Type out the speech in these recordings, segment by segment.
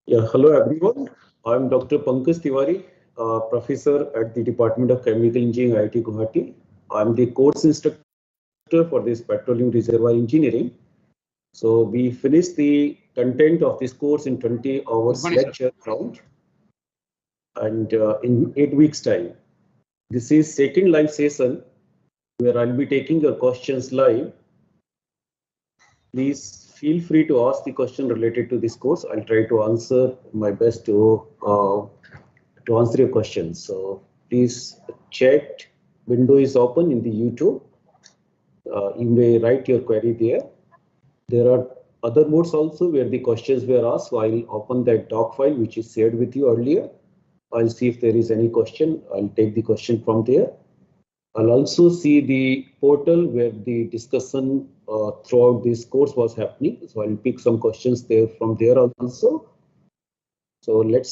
Yeah, hello everyone. I'm Dr. Pankaj Tiwari, professor at the Department of Chemical Engineering, IIT Guwahati. I'm the course instructor for this Petroleum Reservoir Engineering. So we finished the content of this course in 20 Good hours morning, sir. lecture round and in 8 weeks time. This is second live session where I'll be taking your questions live. Please feel free to ask the question related to this course. I'll try to answer my best to answer your questions. So please chat window is open in the YouTube. You may write your query there. There are other modes also where the questions were asked. So I'll open that doc file which is shared with you earlier. I'll see if there is any question. I'll take the question from there. I'll also see the portal where the discussion throughout this course was happening. So I'll pick some questions there from there also. So let's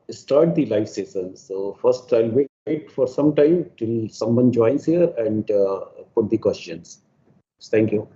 start the live session. So first I'll wait for some time till someone joins here and put the questions. Thank you.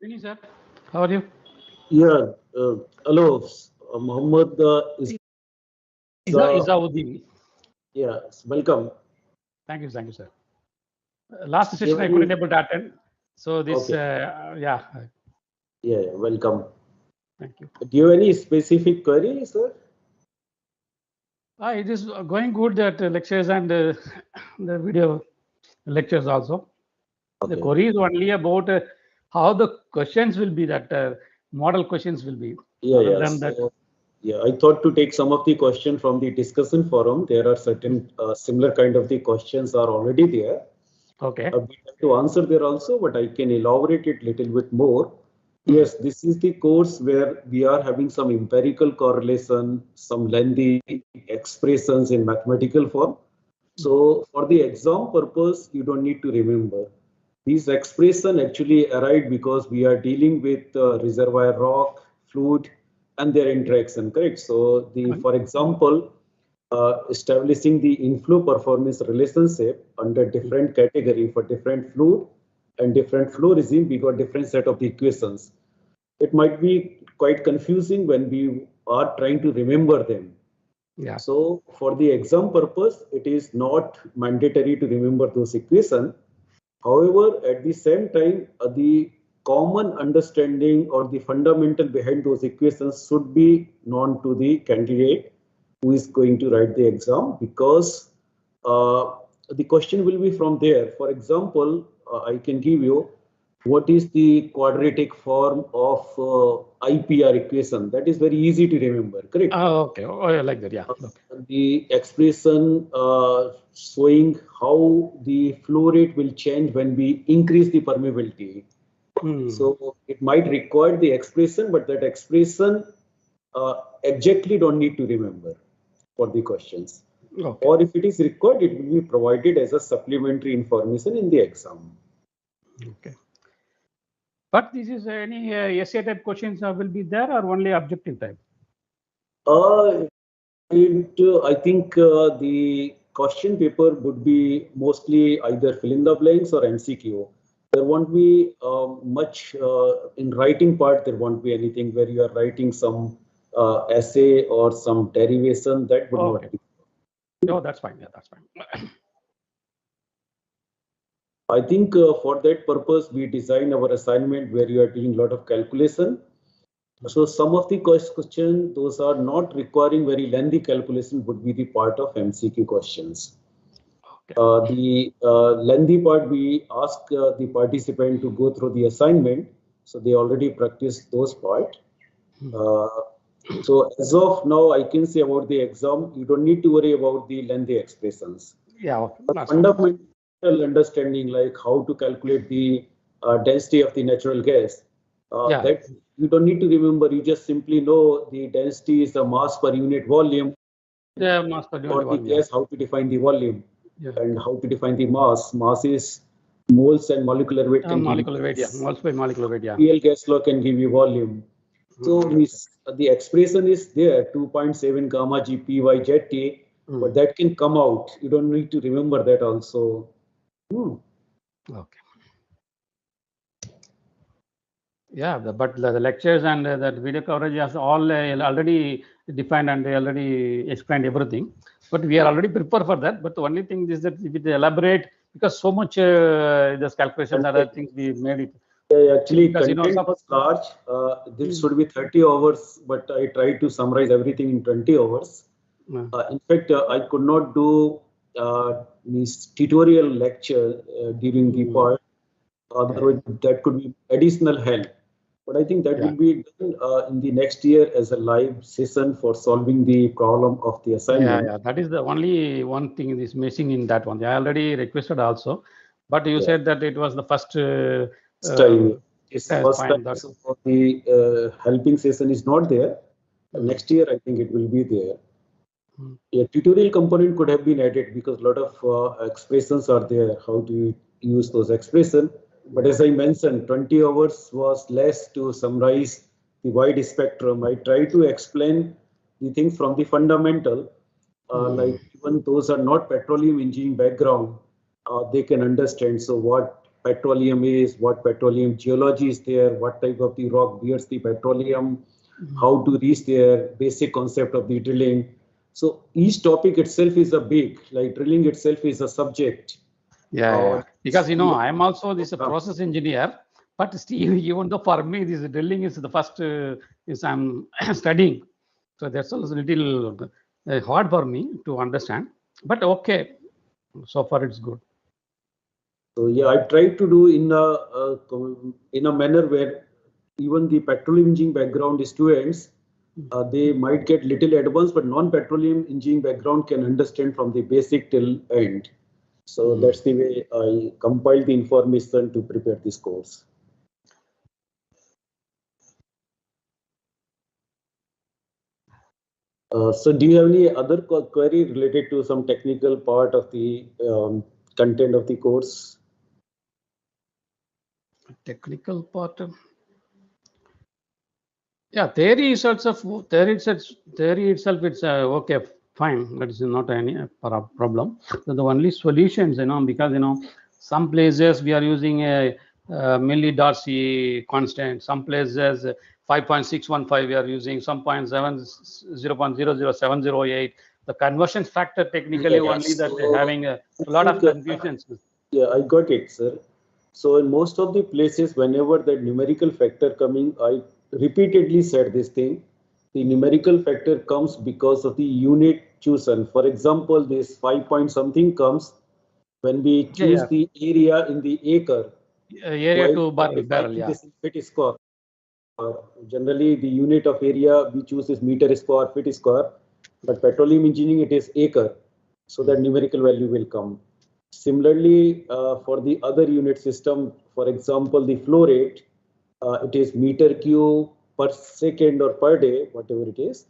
Evening, sir. How are you? Yeah, hello, Mohammed Izaudin. yeah, welcome. Thank you, sir. Last Do you session have I couldn't any, able to attend. So this, okay, yeah, yeah, welcome. thank you. Do you have any specific query, sir? It is going good that lectures and the video lectures also. The Okay. query is only about how the questions will be, that model questions will be. Yeah, Other yeah. than that, So, yeah, I thought to take some of the question from the discussion forum. There are certain similar kind of the questions are already there. okay. We have to answer there also, but I can elaborate it little bit more. Yes, this is the course where we are having some empirical correlation, some lengthy expressions in mathematical form. So for the exam purpose, you don't need to remember. These expression actually arrived because we are dealing with reservoir rock, fluid, and their interaction, correct? So for example, establishing the inflow performance relationship under different category for different fluid and different flow regime, we got different set of the equations. It might be quite confusing when we are trying to remember them. Yeah. So for the exam purpose, it is not mandatory to remember those equations. However, at the same time, the common understanding or the fundamental behind those equations should be known to the candidate who is going to write the exam, because the question will be from there. For example, I can give you what is the quadratic form of IPR equation. That is very easy to remember, correct? Okay. Oh, yeah, like that. Yeah. Okay. The expression showing how the flow rate will change when we increase the permeability. So it might require the expression, but that expression exactly don't need to remember for the questions. Okay. Or if it is required, it will be provided as a supplementary information in the exam. Okay. But this is any essay type questions will be there, or only objective type? I think the question paper would be mostly either fill in the blanks or MCQ. There won't be much in writing part. There won't be anything where you are writing some essay or some derivation. That would not be. Oh, that's fine. Yeah, that's fine. I think for that purpose, we design our assignment where you are doing a lot of calculation. So some of the questions, those are not requiring very lengthy calculation, would be the part of MCQ questions. The lengthy part, we ask the participant to go through the assignment, so they already practiced those part. So as of now, I can say about the exam, you don't need to worry about the lengthy expressions. Yeah, but fundamental understanding, like how to calculate the density of the natural gas, that you don't need to remember. You just simply know the density is the mass per unit volume. Yeah, mass per unit volume. Gas, how to define the volume, and how to define the mass. Mass is moles and molecular weight can molecular weight, yeah. Moles by molecular weight, yeah. Real gas law can give you volume. So the expression is there, 2.7 gamma G P Y ZT, but that can come out. You don't need to remember that also. Okay. Yeah, but the lectures and that video coverage is all already defined, and they already explained everything. But we are already prepared for that. But the only thing is that if they elaborate, because so much this calculations and other things we made it. Yeah, actually, because, content was large. This should be 30 hours, but I tried to summarize everything in 20 hours. In fact, I could not do this tutorial lecture during the part. Otherwise, that could be additional help. But I think that will be done in the next year as a live session for solving the problem of the assignment. Yeah, that is the only one thing is missing in that one. I already requested also, but you said that it was the first time. It's first time. So the helping session is not there. Next year, I think it will be there. A tutorial component could have been added because a lot of expressions are there, how to use those expressions. But as I mentioned, 20 hours was less to summarize the wide spectrum. I try to explain the things from the fundamental, like even those are not petroleum engineering background, they can understand. So what petroleum is, what petroleum geology is there, what type of the rock bears the petroleum, how to reach there, basic concept of the drilling. So each topic itself is a big, like drilling itself is a subject. Yeah. Because I am also this process engineer, but still, even though for me this drilling is the first is I'm studying, so that's also a little hard for me to understand. But okay, so far it's good. So yeah, I try to do in a manner where even the petroleum engineering background students they might get little advanced, but non-petroleum engineering background can understand from the basic till end. So that's the way I compile the information to prepare this course. So do you have any other query related to some technical part of the content of the course? Technical part. Yeah, theory itself, it's okay, fine. That is not any problem. So the only solutions, because some places we are using a milli-Darcy constant. Some places 5.615 we are using. Some 0.00708. The conversion factor technically only that having a lot of confusions. Yeah, I got it, sir. So in most of the places, whenever that numerical factor coming, I repeatedly said this thing. The numerical factor comes because of the unit chosen. For example, this 5 point something comes when we choose the area in the acre. Area to barrel, yeah. This feet square. Generally, the unit of area we choose is meter square, feet square. But petroleum engineering, it is acre. So that numerical value will come. Similarly, for the other unit system, for example, the flow rate, it is meter cube per second or per day, whatever it is.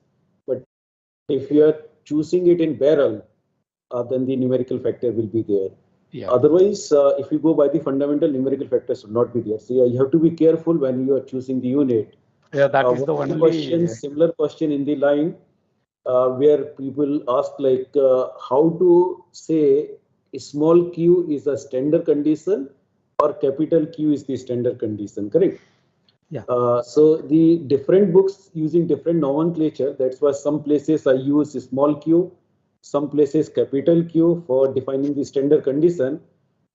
But if you are choosing it in barrel, then the numerical factor will be there. Yeah. Otherwise, if you go by the fundamental, numerical factors should not be there. So you have to be careful when you are choosing the unit. Yeah, that is the only question. Similar question in the line where people ask like how to say small q is a standard condition or capital Q is the standard condition, correct? Yeah. So the different books using different nomenclature. That's why some places I use small q, some places capital Q for defining the standard condition.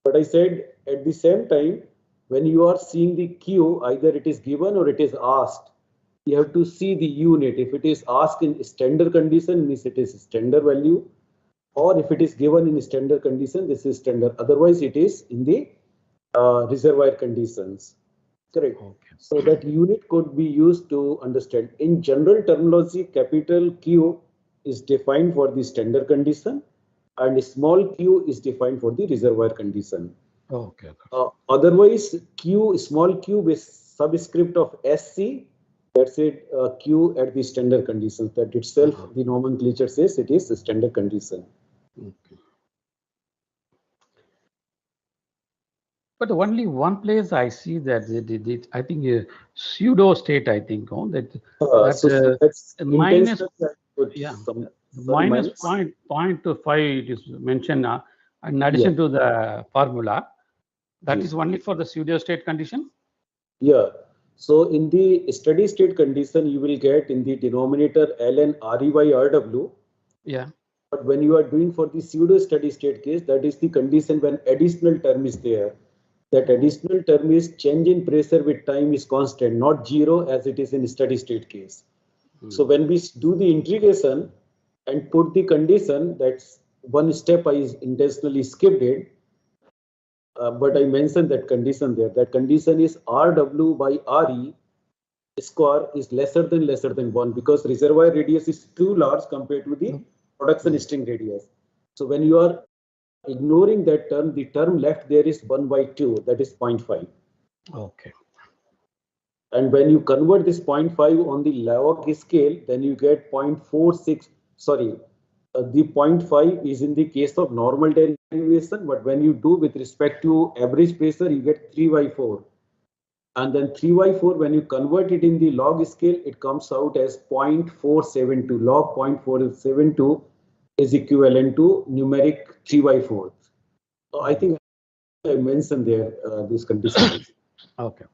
But I said at the same time, when you are seeing the Q, either it is given or it is asked. You have to see the unit. If it is asked in standard condition, means it is standard value. Or if it is given in standard condition, this is standard. Otherwise, it is in the reservoir conditions. Correct. Okay. So that unit could be used to understand. In general terminology, capital Q is defined for the standard condition and small q is defined for the reservoir condition. Okay. Otherwise, Q, small q with subscript of SC, that's it, Q at the standard conditions. That itself, the nomenclature says it is a standard condition. Okay. But only one place I see that I think pseudo state. I think that's minus. Yeah, minus 0.5 it is mentioned in addition to the formula. That is only for the pseudo state condition. Yeah. So in the steady state condition, you will get in the denominator ln RE by RW. Yeah. But when you are doing for the pseudo steady state case, that is the condition when additional term is there. That additional term is change in pressure with time is constant, not zero as it is in steady state case. So when we do the integration and put the condition, that's one step I intentionally skipped it. But I mentioned that condition there. That condition is RW by RE square is lesser than 1 because reservoir radius is too large compared to the production string radius. So when you are ignoring that term, the term left there is 1 by 2, that is 0.5. Okay. And when you convert this 0.5 on the log scale, then you get 0.46. Sorry, the 0.5 is in the case of normal derivation, but when you do with respect to average pressure, you get 3 by 4. And then 3 by 4, when you convert it in the log scale, it comes out as 0.472. Log 0.472 is equivalent to numeric 3 by 4. So I think I mentioned there these conditions. Okay.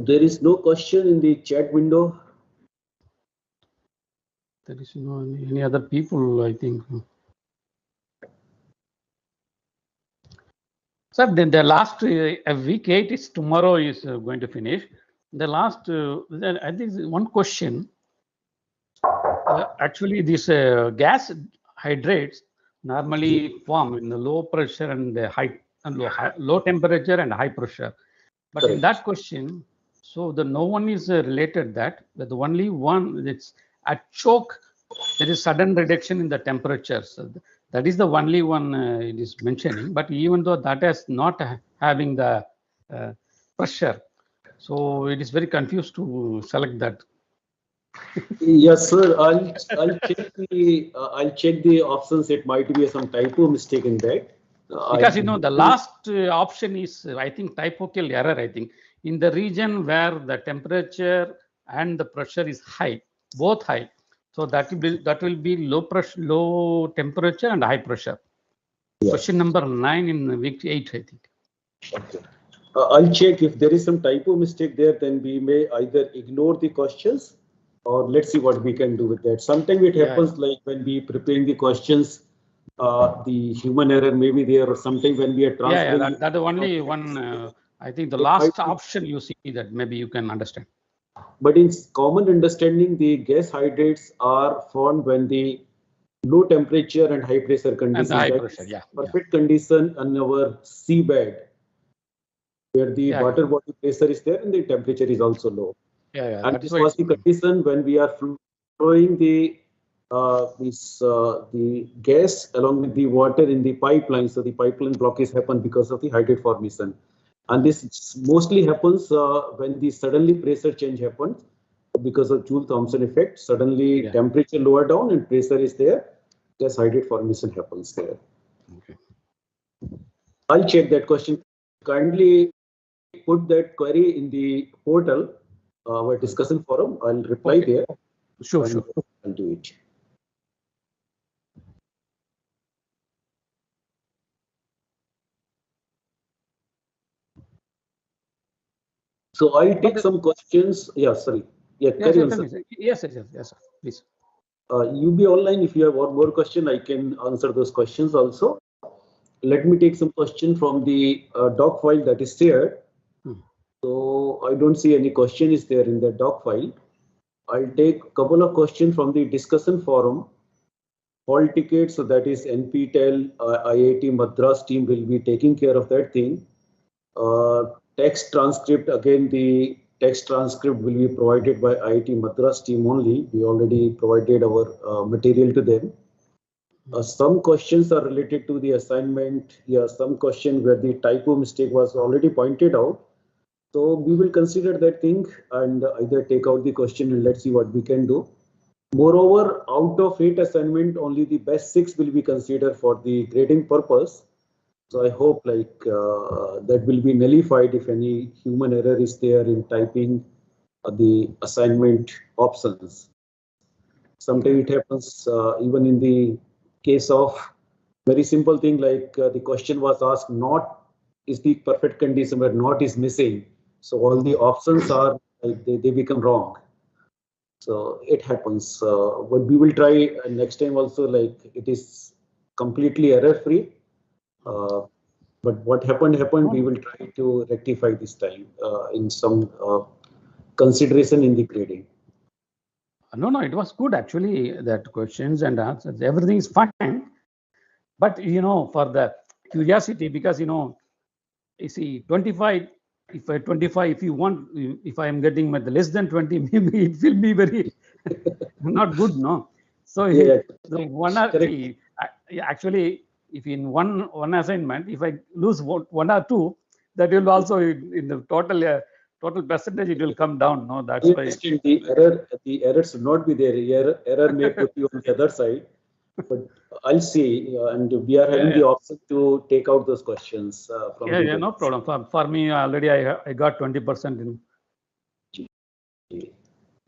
There is no question in the chat window. There is no any other people, I think. Sir, then the last week 8 is tomorrow is going to finish. The last, I think one question. Actually, these gas hydrates normally form in the low pressure and the low temperature and high pressure. But Correct. in that question, so the no one is related that the only one it's at choke there is sudden reduction in the temperature. So that is the only one it is mentioning. But even though that is not having the pressure, so it is very confused to select that. Yes, sir. I'll check the options. It might be some typo mistake in that. Because the last option is I think typocal error. I think in the region where the temperature and the pressure is high, both high. So that will be low pressure, low temperature and high pressure. Yes. Question number 9 in week 8, I think. Okay. I'll check if there is some typo mistake there. Then we may either ignore the questions or let's see what we can do with that. Sometimes it happens like when we preparing the questions, the human error may be there, or sometimes when we are transferring. Yeah, that only one. I think the last option you see that maybe you can understand. But in common understanding, the gas hydrates are formed when the low temperature and high pressure conditions. And high pressure, yeah. Perfect condition on our seabed, where the water body pressure is there and the temperature is also low. And this was the condition when we are flowing the gas along with the water in the pipeline. So the pipeline blockage happen because of the hydrate formation. And this mostly happens when the suddenly pressure change happens because of Joule-Thomson effect. Suddenly temperature lower down and pressure is there. Gas hydrate formation happens there. Okay. I'll check that question. Kindly put that query in the portal, our discussion forum. I'll reply there. Sure. I'll do it. So I'll take some questions. Yeah, sorry. Yeah, carry on, sir. Yes, please. You be online. If you have one more question, I can answer those questions also. Let me take some question from the doc file that is shared. So I don't see any question is there in the doc file. I'll take a couple of questions from the discussion forum. Hall tickets, so that is NPTEL, IIT Madras team will be taking care of that thing. Text transcript, again, the text transcript will be provided by IIT Madras team only. We already provided our material to them. Some questions are related to the assignment. Yeah, some question where the typo mistake was already pointed out. So we will consider that thing and either take out the question and let's see what we can do. Moreover, out of 8 assignment, only the best 6 will be considered for the grading purpose. So I hope that will be nullified if any human error is there in typing the assignment options. Sometimes it happens even in the case of very simple thing like the question was asked, not is the perfect condition where not is missing. So all the options are they become wrong. So it happens. But we will try next time also, like it is completely error free. But what happened, we will try to rectify this time in some consideration in the grading. No, it was good actually, that questions and answers, everything is fine. But, for the curiosity, because, you see, 25, if you want, if I am getting less than 20, maybe it will be very not good, no? So the one actually, if in one assignment, if I lose 1 or 2, that will also in the total percentage it will come down. No, that's why the error should not be there. Error may put you on the other side. But I'll see, and we are having the option to take out those questions. From no problem. For me, already I got 20% in.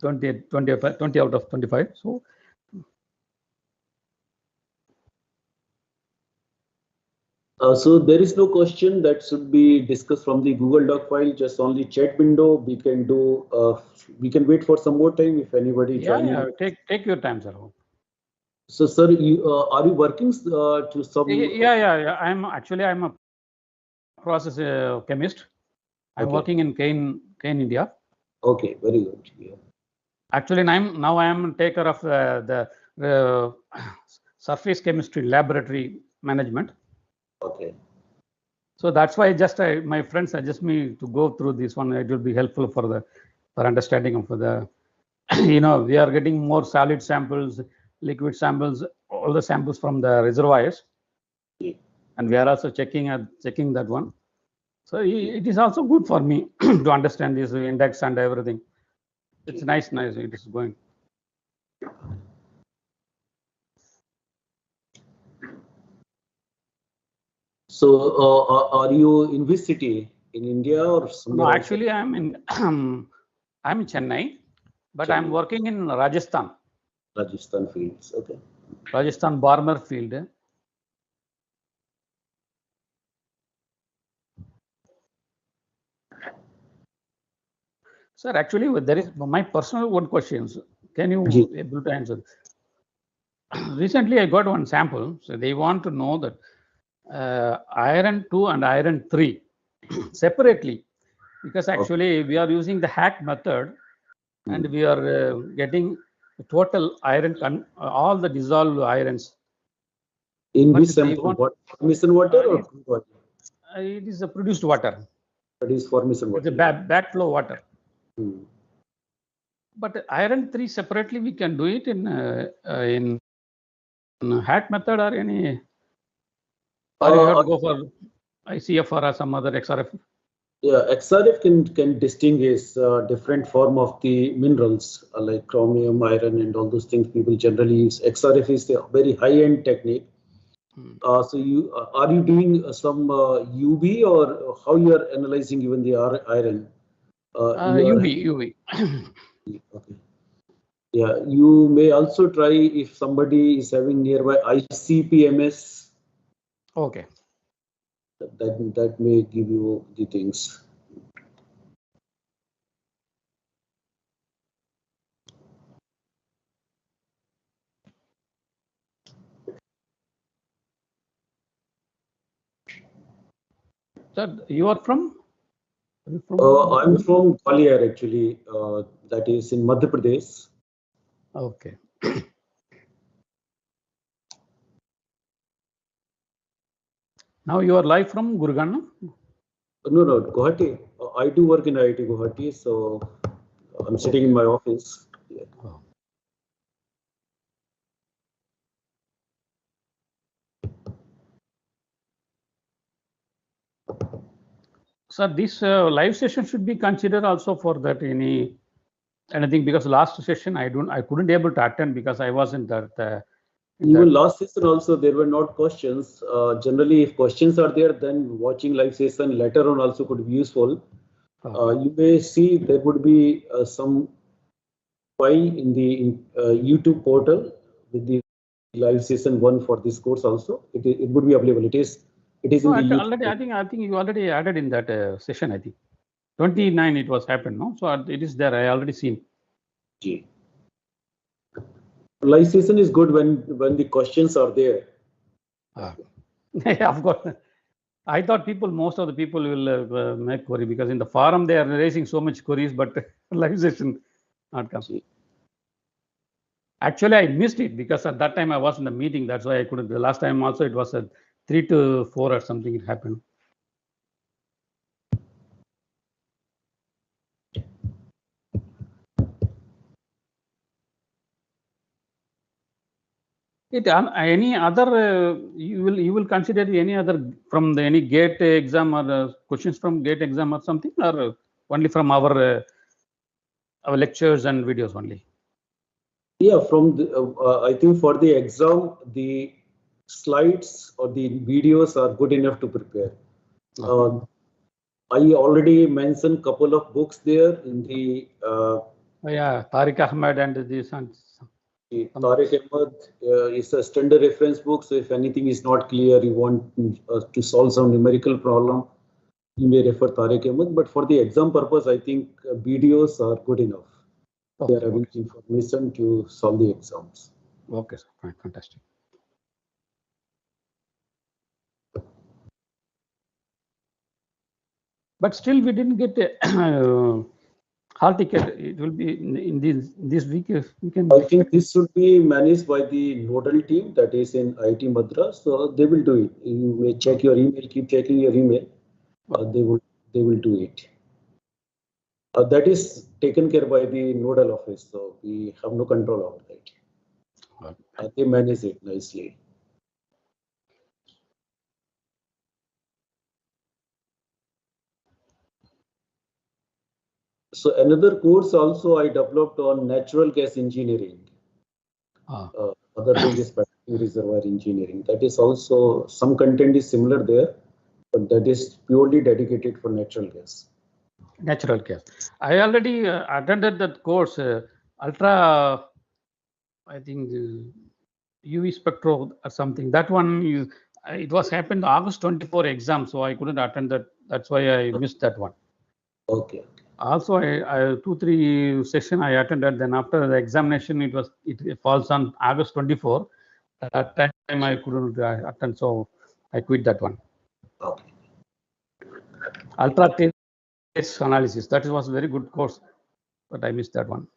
20 out of 25. So so there is no question that should be discussed from the Google Doc file, just only chat window. We can do, we can wait for some more time if anybody joining. Yeah, take your time, sir. So, sir, are you working to some? Yeah. I'm a process chemist. I'm working in Kane, India. Okay, very good. Yeah. Actually, now I am taker of the surface chemistry laboratory management. Okay. So that's why my friends suggest me to go through this one. It will be helpful for understanding of the we are getting more solid samples, liquid samples, all the samples from the reservoirs, and we are also checking that one. So it is also good for me to understand this index and everything. It's nice. It is going. So, are you in which city? In India or somewhere? No, actually, I'm in Chennai, but Chennai. I'm working in Rajasthan. Rajasthan fields, okay. Rajasthan Barmer field. Sir, actually, there is my personal one questions. Can you able to answer? Recently, I got one sample. So they want to know that iron 2 and iron 3 separately, because actually we are using the hack method, and we are getting total iron, all the dissolved irons. In which sample? What, formation water or crude water? It is a produced water. That is formation water. It's a backflow water. But iron 3 separately we can do it in hack method or any, or you have to go for ICF or some other XRF. Yeah, XRF can distinguish different form of the minerals like chromium, iron, and all those things people generally use. XRF is a very high-end technique. So you are you doing some UV, or how you are analyzing even the iron? UV. Okay. Yeah, you may also try if somebody is having nearby ICP-MS. Okay. That may give you the things. Sir, you are from? I'm from Gwalior, actually. That is in Madhya Pradesh. Okay. Now you are live from Gurgaon? No, Guwahati. I do work in IIT Guwahati, so I'm sitting in my office. Yeah. Sir, this live session should be considered also for that anything, because last session I couldn't able to attend because I was in that. Even last session also there were not questions. Generally, if questions are there, then watching live session later on also could be useful. You may see there would be some file in the YouTube portal with the live session 1 for this course also. It would be available. It is in the YouTube. Already, I think you already added in that session. I think 29 it was happened. No, so it is there. I already seen. G. Live session is good when the questions are there. Yeah, of course. I thought most of the people will make query, because in the forum they are raising so much queries, but live session not come. Actually, I missed it because at that time I was in the meeting. That's why I couldn't. The last time also it was 3 to 4 or something. It happened. Any other you will consider any other from any GATE exam or questions from GATE exam or something, or only from our lectures and videos only? Yeah, from the, I think for the exam, the slides or the videos are good enough to prepare. I already mentioned couple of books there in the Yeah, Tariq Ahmed and this and Tariq Ahmed is a standard reference book. So if anything is not clear, you want to solve some numerical problem, you may refer Tariq Ahmed. But for the exam purpose, I think videos are good enough. They are having information to solve the exams. Okay, sir. Fine, fantastic. But still, we didn't get a hall ticket. It will be in this week. If we can. I think this should be managed by the nodal team that is in IIT Madras. So they will do it. You may check your email. Keep checking your email. They will do it. That is taken care by the nodal office. So we have no control over that. They manage it nicely. So another course also I developed on natural gas engineering. Other than this Petroleum reservoir engineering, that is also some content is similar there, but that is purely dedicated for natural gas. Natural gas. I already attended that course, ultra. I think UV spectro or something. That one it was happened August 24 exam, so I couldn't attend that. That's why I missed that one. Okay. Also, I 2-3 session I attended. Then after the examination, it falls on August 24. At that time I couldn't attend, so I quit that one. Okay. Ultra test analysis. That was a very good course, but I missed that one.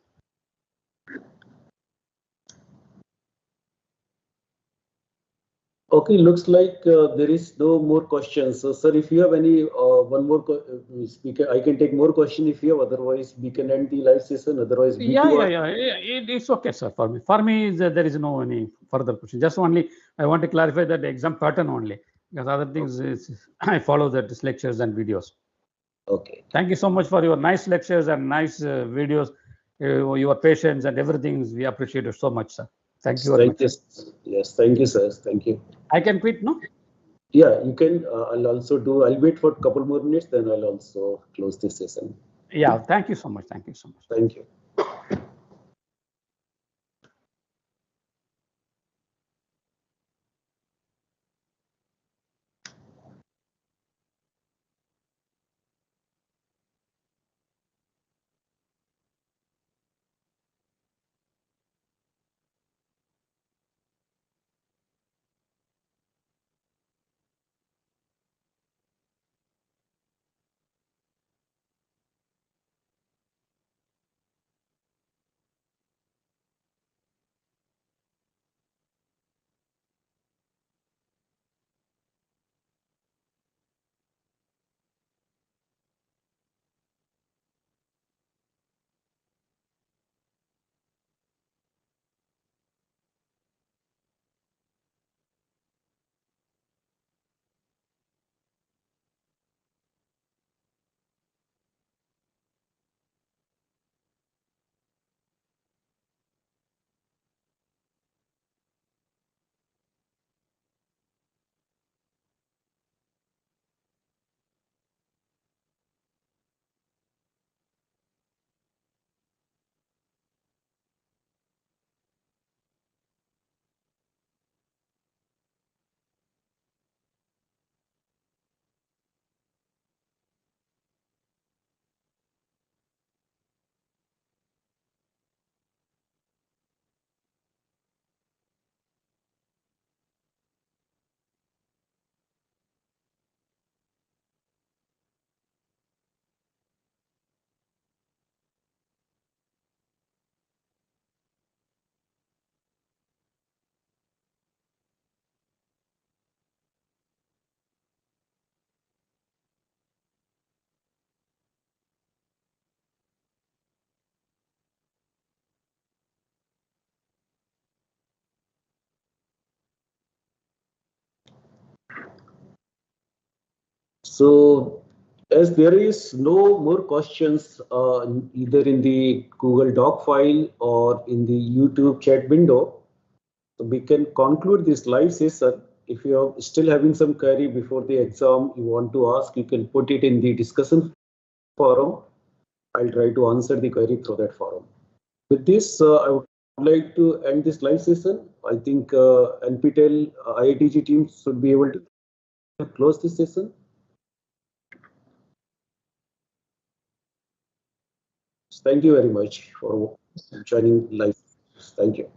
Okay, looks like there is no more questions. So, sir, if you have any one more speaker, I can take more question if you have. Otherwise, we can end the live session. Otherwise, yeah. It's okay, sir. For me, there is no any further question. Just only I want to clarify that the exam pattern only, because other things is I follow the lectures and videos. Okay. Thank you so much for your nice lectures and nice videos. Your patience and everything, we appreciate it so much, sir. Thank you very much. Yes, thank you, sir. Thank you. I can quit, no? Yeah, you can. I'll wait for a couple more minutes, then I'll also close this session. Yeah, thank you so much. Thank you so much. Thank you. So, as there is no more questions either in the Google Doc file or in the YouTube chat window, so we can conclude this live session. If you are still having some query before the exam you want to ask, you can put it in the discussion forum. I'll try to answer the query through that forum. With this, I would like to end this live session. I think NPTEL IITG team should be able to close this session. Thank you very much for joining live. Thank you.